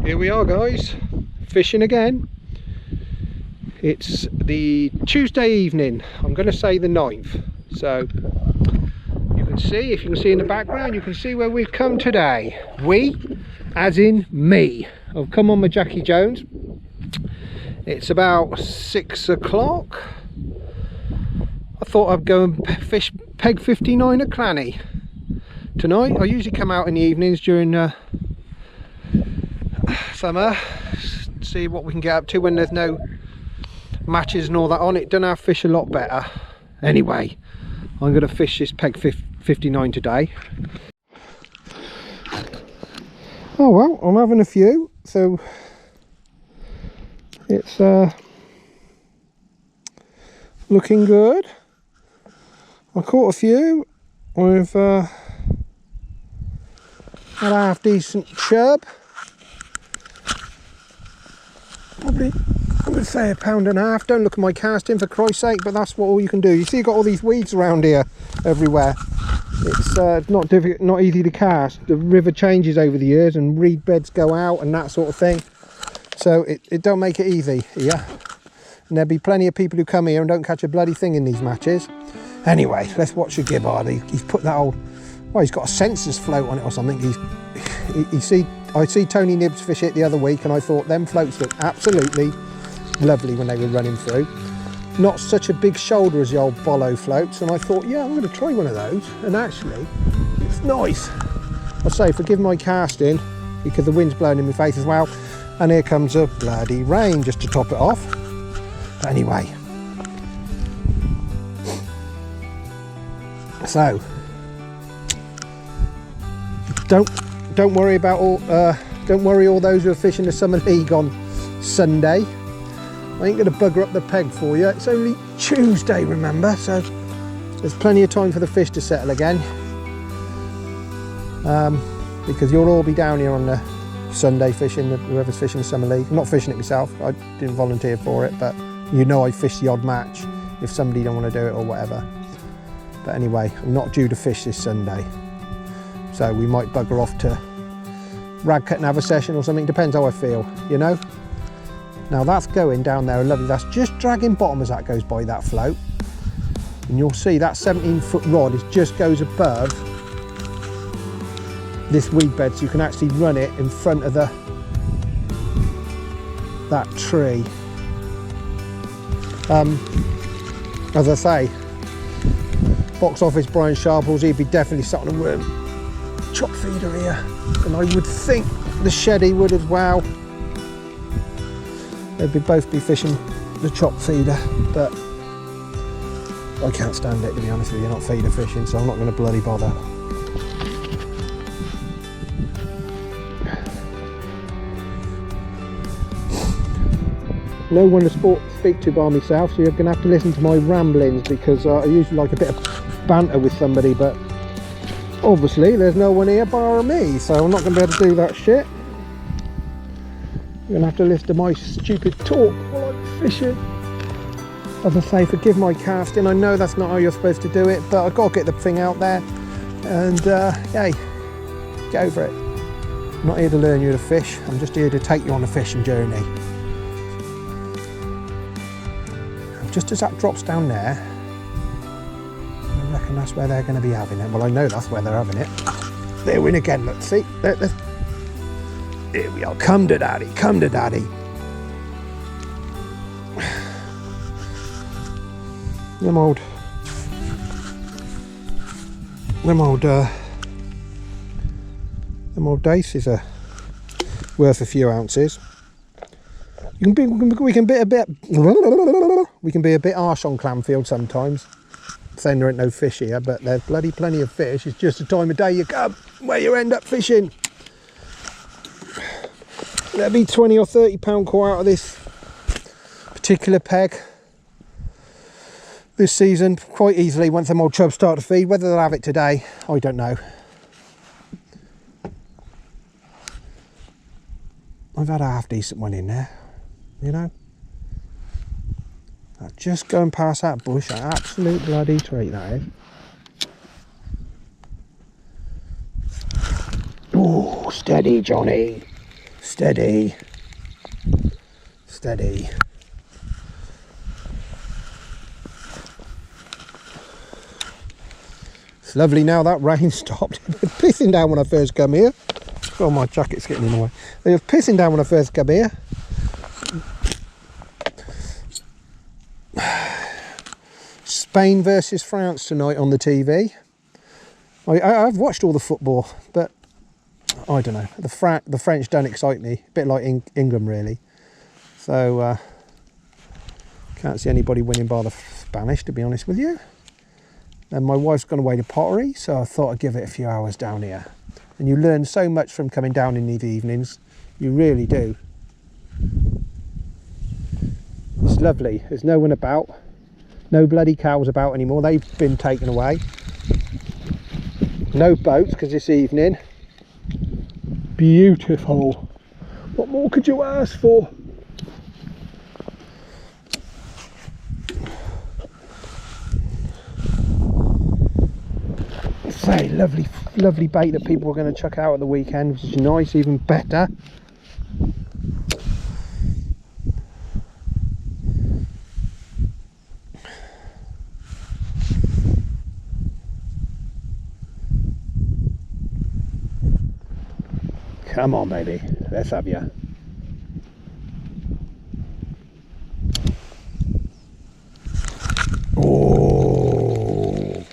Here we are, guys, fishing again. It's the Tuesday evening, I'm going to say the 9th. So you can see, if you can see in the background, you can see where we've come today. We, as in me. I've come on my Jackie Jones. It's about 6 o'clock. I thought I'd go and fish Peg 59 at Clanny tonight. I usually come out in the evenings during summer, see what we can get up to when there's no matches and all that on. It done our fish a lot better. Anyway, I'm going to fish this Peg 59 today. Oh well, I'm having a few, so it's looking good. I caught a few. I've had a half decent chub. Probably, I would say, £1.5 pounds. Don't look at my casting, for Christ's sake, but that's what all you can do. You see, you've got all these weeds around here everywhere. It's not difficult, not easy to cast. The river changes over the years and reed beds go out and that sort of thing, so it don't make it easy here. And there'll be plenty of people who come here and don't catch a bloody thing in these matches. Anyway, let's watch the gibbard. He's put that old, well, he's got a sensors float on it or something. I see Tony Nibbs fish it the other week, and I thought them floats looked absolutely lovely when they were running through. Not such a big shoulder as the old Bollo floats, and I thought, yeah, I'm going to try one of those, and actually it's nice. I'll say, forgive my casting because the wind's blowing in my face as well, and here comes a bloody rain just to top it off. But anyway, so don't worry about all all those who are fishing the summer league on Sunday. I ain't going to bugger up the peg for you. It's only Tuesday, remember, so there's plenty of time for the fish to settle again, because you'll all be down here on the Sunday fishing, whoever's fishing the summer league. I'm not fishing it myself, I didn't volunteer for it, but you know I fish the odd match if somebody don't want to do it or whatever. But anyway, I'm not due to fish this Sunday, so we might bugger off to rag cut and have a session or something. Depends how I feel, you know. Now that's going down there, lovely. That's just dragging bottom as that goes by, that float, and you'll see that 17-foot rod just goes above this weed bed, so you can actually run it in front of that tree. As I say, box office Brian Sharples, he'd be definitely sat on a worm chop feeder here, and I would think the Sheddy would as well. They'd both be fishing the chop feeder, but I can't stand it, to be honest with you, not feeder fishing, so I'm not going to bloody bother. No one to speak to by myself, so you're going to have to listen to my ramblings, because I usually like a bit of banter with somebody, but obviously there's no one here bar me, so I'm not going to be able to do that shit. You're going to have to listen to my stupid talk while I'm fishing. As I say, forgive my casting, I know that's not how you're supposed to do it, but I've got to get the thing out there, and hey, get over it. I'm not here to learn you to fish, I'm just here to take you on a fishing journey. Just as that drops down there, I reckon that's where they're going to be having it. Well, I know that's where they're having it. They're in again, let's see. Here we are, come to daddy, come to daddy. Them old Daces are worth a few ounces. We can be a bit harsh on Clanfield sometimes, saying there ain't no fish here, but there's bloody plenty of fish. It's just the time of day you come where you end up fishing. There'll be 20 or 30 pound caught out of this particular peg this season quite easily once them old chubs start to feed. Whether they'll have it today, I don't know. I've had a half decent one in there, you know. Just going past that bush, an absolute bloody treat that is. Oh, steady, Johnny. Steady. Steady. It's lovely now that rain stopped. It was pissing down when I first come here. Oh, my jacket's getting in the way. It was pissing down when I first come here. Spain versus France tonight on the TV. I've watched all the football, but I don't know. The French don't excite me. A bit like England, really. So, can't see anybody winning by the Spanish, to be honest with you. And my wife's gone away to pottery, so I thought I'd give it a few hours down here. And you learn so much from coming down in the evenings. You really do. It's lovely. There's no one about. No bloody cows about anymore. They've been taken away. No boats because it's evening. Beautiful. What more could you ask for? Say, lovely bait that people are going to chuck out at the weekend, which is nice, even better. Come on, baby, let's have you. Oh,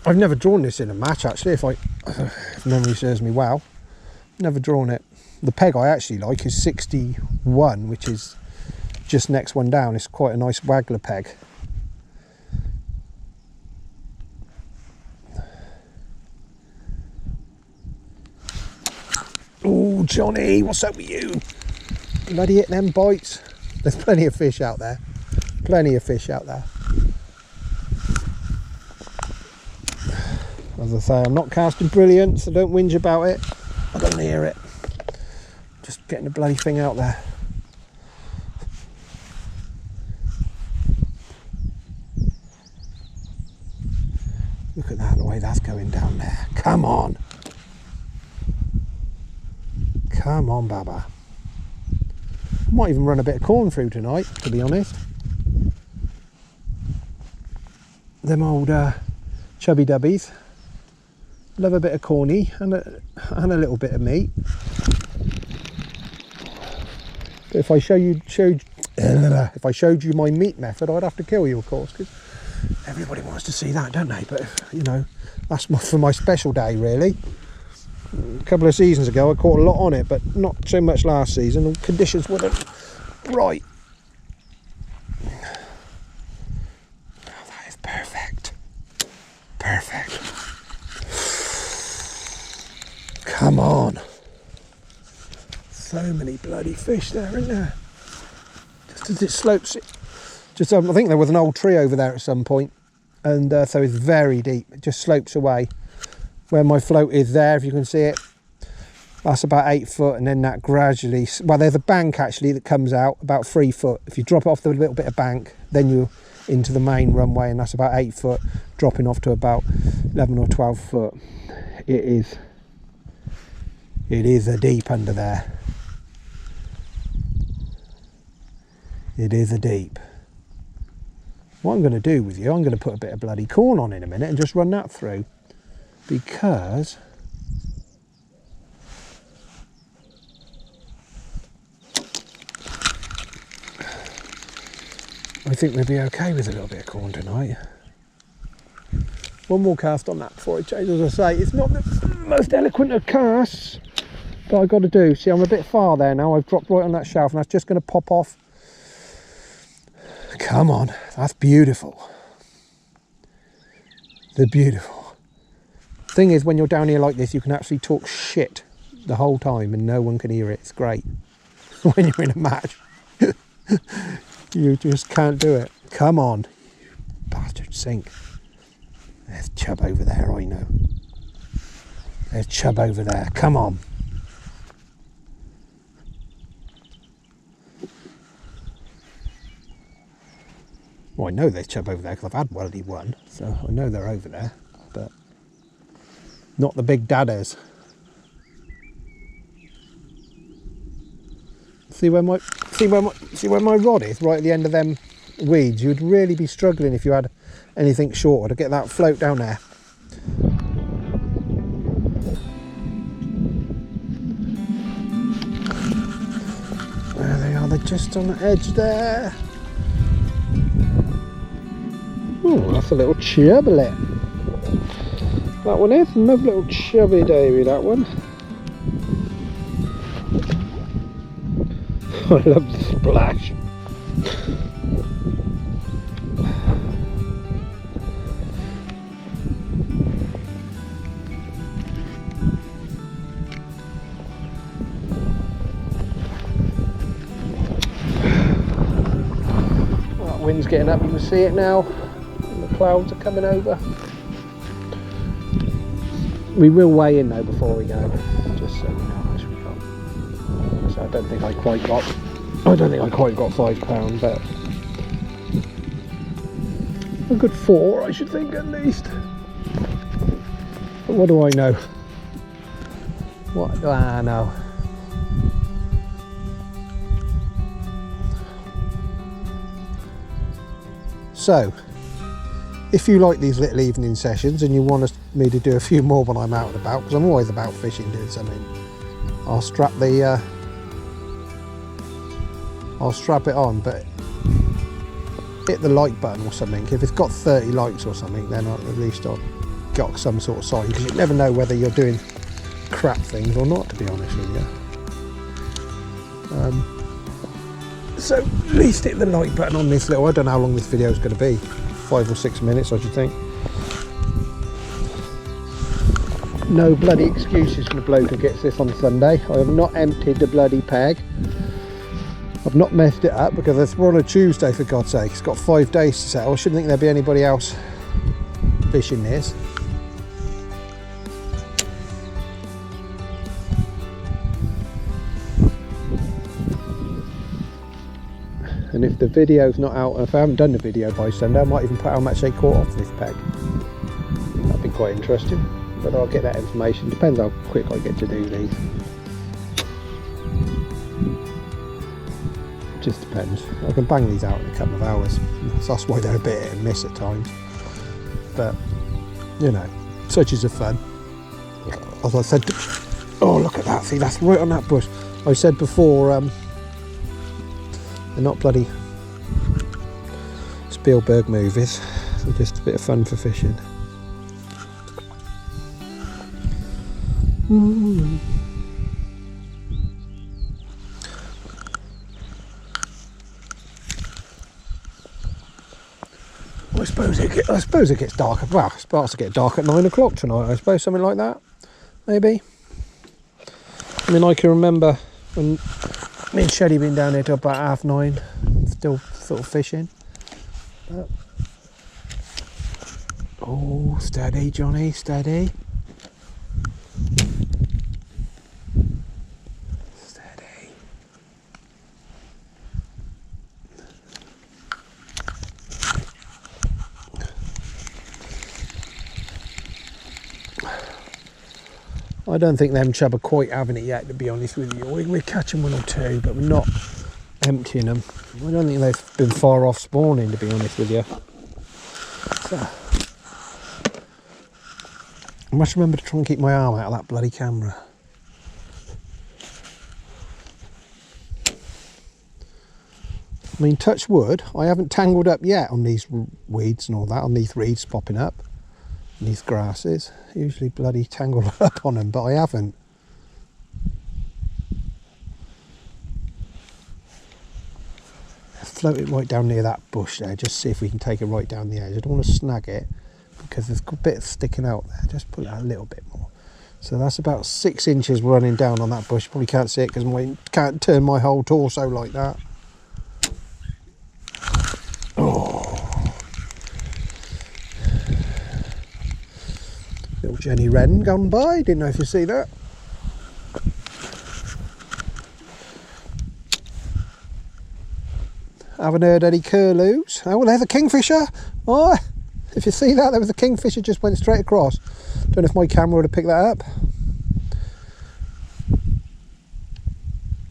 I've never drawn this in a match actually. If memory serves me well, never drawn it. The peg I actually like is 61, which is just next one down. It's quite a nice waggler peg. Oh, Johnny, what's up with you? Bloody hit them bites. There's plenty of fish out there. Plenty of fish out there. As I say, I'm not casting brilliant, so don't whinge about it. I don't hear it. Just getting the bloody thing out there. Look at that, the way that's going down there. Come on. Come on, Baba. I might even run a bit of corn through tonight, to be honest. Them old chubby dubbies. Love a bit of corny and a little bit of meat. But if I showed you my meat method, I'd have to kill you, of course, because everybody wants to see that, don't they? But you know, that's for my special day, really. A couple of seasons ago I caught a lot on it, but not so much last season. The conditions weren't right. Oh, that is perfect. Perfect. Come on. So many bloody fish there, isn't there? Just as it slopes it. Just I think there was an old tree over there at some point, and so it's very deep. It just slopes away. Where my float is there, if you can see it, that's about 8 foot, and then that gradually, well, there's a bank actually that comes out about 3 foot. If you drop it off the little bit of bank, then you're into the main runway, and that's about 8 foot, dropping off to about 11 or 12 foot. It is a deep under there. It is a deep. What I'm going to do with you, I'm going to put a bit of bloody corn on in a minute and just run that through. Because I think we'll be okay with a little bit of corn tonight. One more cast on that before I change. As I say, it's not the most eloquent of casts, but I've got to do. See, I'm a bit far there now. I've dropped right on that shelf and that's just going to pop off. Come on, that's beautiful. They're beautiful. Thing is, when you're down here like this, you can actually talk shit the whole time and no one can hear it. It's great. When you're in a match, you just can't do it. Come on, you bastard, sink. There's Chub over there, I know. There's Chub over there. Come on. Well, I know there's Chub over there because I've had bloody one, so I know they're over there. But not the big dadders. See where my rod is, right at the end of them weeds. You'd really be struggling if you had anything shorter to get that float down there. There they are, they're just on the edge there. Oh, that's a little chublet. That one is another little chubby davy, that one. I love the splash. That wind's getting up, you can see it now. And the clouds are coming over. We will weigh in though before we go, just so we know how much we got. So I don't think I quite got 5 pounds, but a good 4 I should think at least. But what do I know? What do I know? So, if you like these little evening sessions and you want me to do a few more when I'm out and about, because I'm always about fishing, doing something, I'll strap it on, but hit the like button or something. If it's got 30 likes or something, then at least I've got some sort of sign, because you never know whether you're doing crap things or not, to be honest with you. So at least hit the like button on this little, I don't know how long this video is going to be, 5 or 6 minutes I should think. No bloody excuses for the bloke who gets this on Sunday. I have not emptied the bloody peg. I've not messed it up because we're on a Tuesday, for God's sake. It's got 5 days to settle. I shouldn't think there'd be anybody else fishing this. And if the video's not out, if I haven't done the video by Sunday, I might even put how much they caught off this peg. That'd be quite interesting. But I'll get that information. Depends how quick I get to do these. Just depends. I can bang these out in a couple of hours. So that's why they're a bit hit and miss at times. But, you know, such is the fun. As I said, oh look at that, see that's right on that bush. I said before, they're not bloody Spielberg movies, they're just a bit of fun for fishing. I suppose it gets darker. Well, it starts to get dark at 9 o'clock tonight, I suppose, something like that, maybe. I mean, I can remember when me and Shelley been down here till about 9:30, still sort of fishing. But, oh, steady, Johnny, steady. I don't think them chub are quite having it yet, to be honest with you. We're catching 1 or 2, but we're not emptying them. I don't think they've been far off spawning, to be honest with you. So, I must remember to try and keep my arm out of that bloody camera. I mean, touch wood, I haven't tangled up yet on these weeds and all that, on these reeds popping up. These grasses, usually bloody tangle up on them, but I haven't. Float it right down near that bush there, just see if we can take it right down the edge. I don't want to snag it because there's a bit sticking out there. Just pull it out a little bit more. So that's about 6 inches running down on that bush. Probably can't see it because I can't turn my whole torso like that. Oh. Little Jenny Wren gone by, didn't know if you see that. Haven't heard any curlews. Oh, well, there's a kingfisher. Oh, If you see that, there was a kingfisher just went straight across. Don't know if my camera would have picked that up.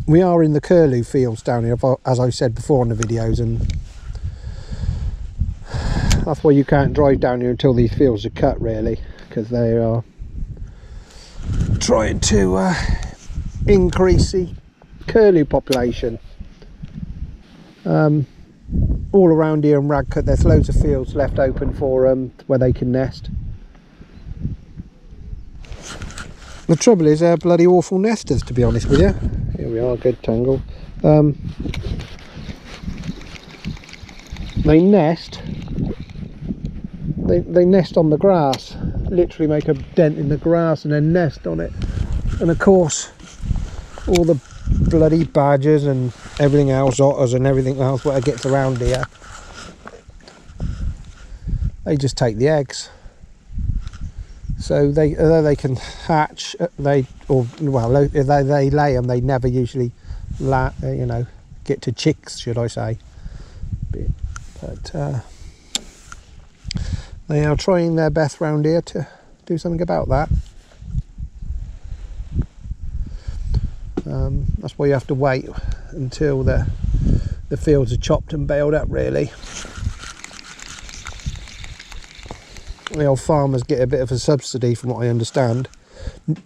We are in the curlew fields down here, as I said before on the videos, and that's why you can't drive down here until these fields are cut, really, because they are trying to increase the curlew population. All around here in Radcut there's loads of fields left open for where they can nest. The trouble is they're bloody awful nesters, to be honest with you. Here we are, good tangle. They nest they nest on the grass, literally make a dent in the grass and then nest on it. And of course all the bloody badgers and everything else, otters and everything else that gets around here, they just take the eggs. So they can hatch, if they lay them, they never usually get to chicks, should I say. But they are trying their best round here to do something about that. That's why you have to wait until the fields are chopped and baled up, really. The old farmers get a bit of a subsidy, from what I understand,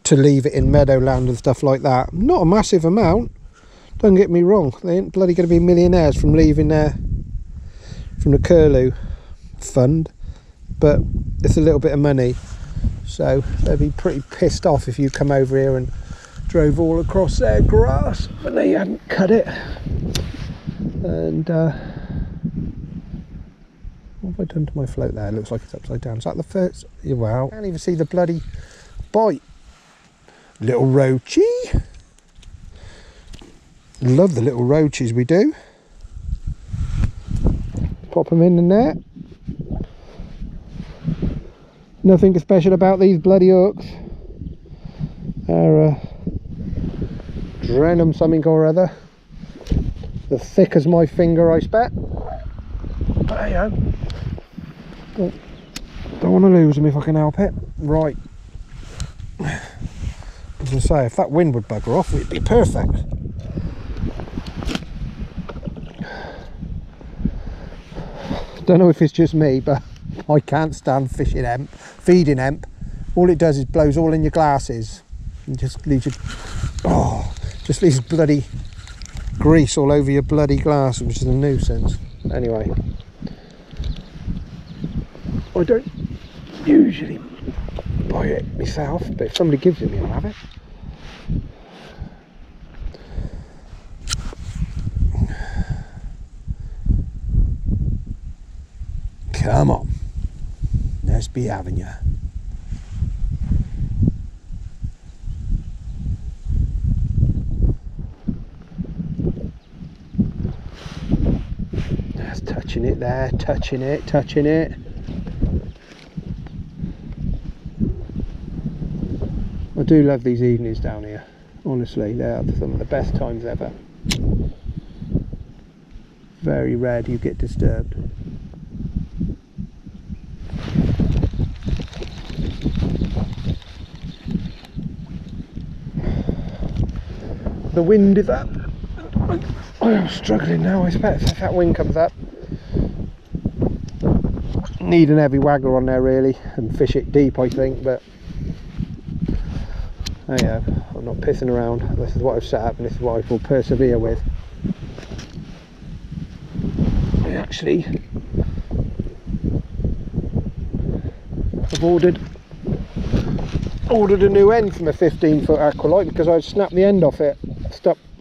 to leave it in meadowland and stuff like that. Not a massive amount, don't get me wrong. They ain't bloody going to be millionaires from leaving from the curlew fund, but it's a little bit of money, so they'll be pretty pissed off if you come over here and drove all across their grass when they hadn't cut it. And what have I done to my float there? It looks like it's upside down. Is that the first? Wow, can't even see the bloody bite. Little roachy. Love the little roaches, we do. Pop them in the net. Nothing special about these bloody hooks. They're Drenum something or other. As thick as my finger, I expect. There you go. Don't want to lose them if I can help it. Right. As I say, if that wind would bugger off, it'd be perfect. Don't know if it's just me, but I can't stand feeding hemp. All it does is blows all in your glasses and just leaves you, just leaves bloody grease all over your bloody glass, which is a nuisance. Anyway, I don't usually buy it myself, but if somebody gives it me, I'll have it. Come on, let's be having you. That's touching it there, touching it, touching it. I do love these evenings down here, honestly. They are some of the best times ever. Very rare do you get disturbed. The wind is up. I am struggling now. I expect if that wind comes up, need an heavy wagger on there really and fish it deep, I think, but there you go. I'm not pissing around. This is what I've set up and this is what I will persevere with. I actually have ordered a new end from a 15-foot aqualite because I snapped the end off it.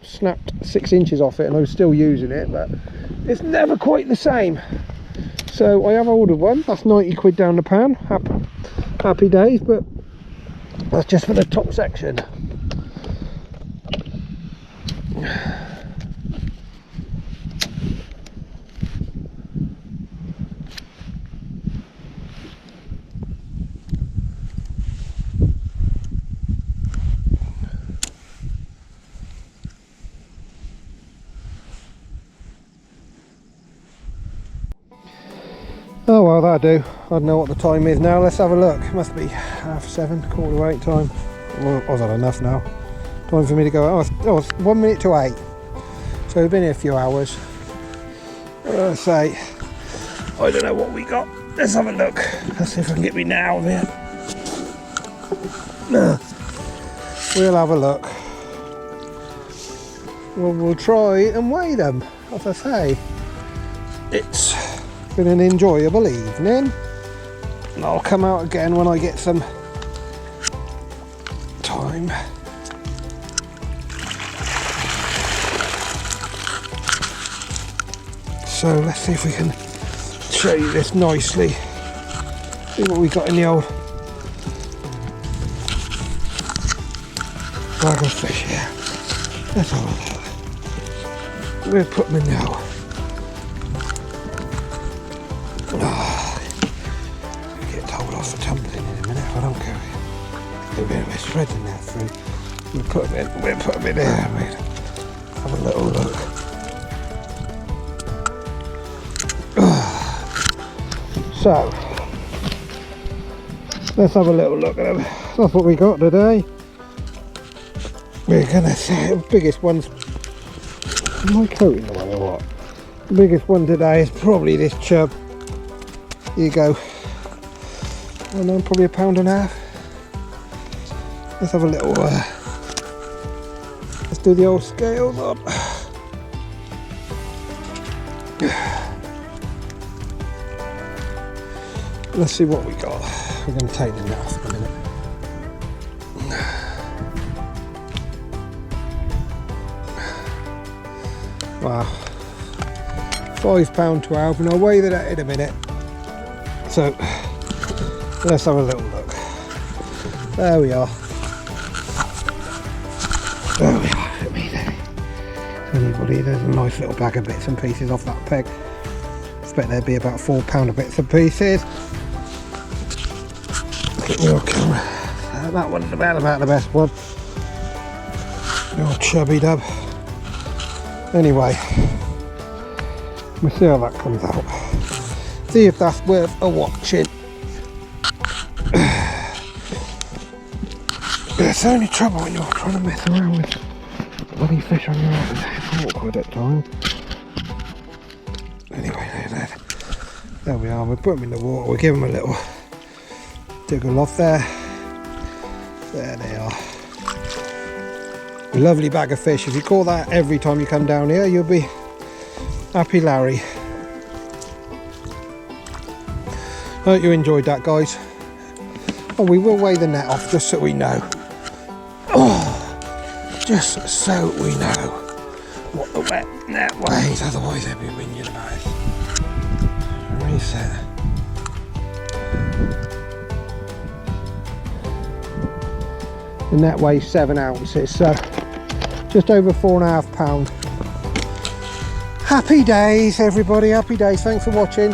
Snapped 6 inches off it and I was still using it, but it's never quite the same. So I have ordered one. That's 90 quid down the pan. Happy days, but that's just for the top section. Oh well, that'll do. I don't know what the time is now. Let's have a look. It must be 7:30, 7:45 time. Well, I've had enough now. Time for me to go. Oh, it's 1 minute to 8. So we've been here a few hours. Say, I don't know what we got. Let's have a look. Let's see if I can get me now of here. We'll have a look. Well, we'll try and weigh them. As I say, it's been an enjoyable evening. And I'll come out again when I get some time. So let's see if we can show you this nicely. See what we got in the old bag of fish here. Let's have a look. We'll put them in now. Get told off for tumbling in a minute if I don't go. A bit of a shred in there through. We'll put them in there. We'll have a little look. So, let's have a little look at them. That's what we got today. We're gonna say the biggest ones. Am I coating away or what? The biggest one today is probably this chub. Here you go. I don't know, probably 1.5 pounds. Let's have a little. Let's do the old scales up. Let's see what we got. We're going to take the net off in a minute. Wow. £5.12, and I'll weigh that in a minute. So, let's have a little look. There we are. There we are. Let me there. Anybody, there's a nice little bag of bits and pieces off that peg. I expect there'd be about £4 of bits and pieces. Your camera. That one's about the best one. Your chubby dub. Anyway, we'll see how that comes out. See if that's worth a watching. It's only trouble when you're trying to mess around with bloody fish on your own. It's awkward at times. Anyway, there we are. We'll put them in the water. We'll give them a little diggle off there. There they are. A lovely bag of fish. If you call that every time you come down here, you'll be happy Larry. Hope you enjoyed that, guys. Oh, we will weigh the net off just so we know. Oh, just so we know what the wet net weighs. Otherwise, they'll be whinging about it. Reset. The net weighs 7 ounces, so just over £4.5. Happy days, everybody, happy days. Thanks for watching.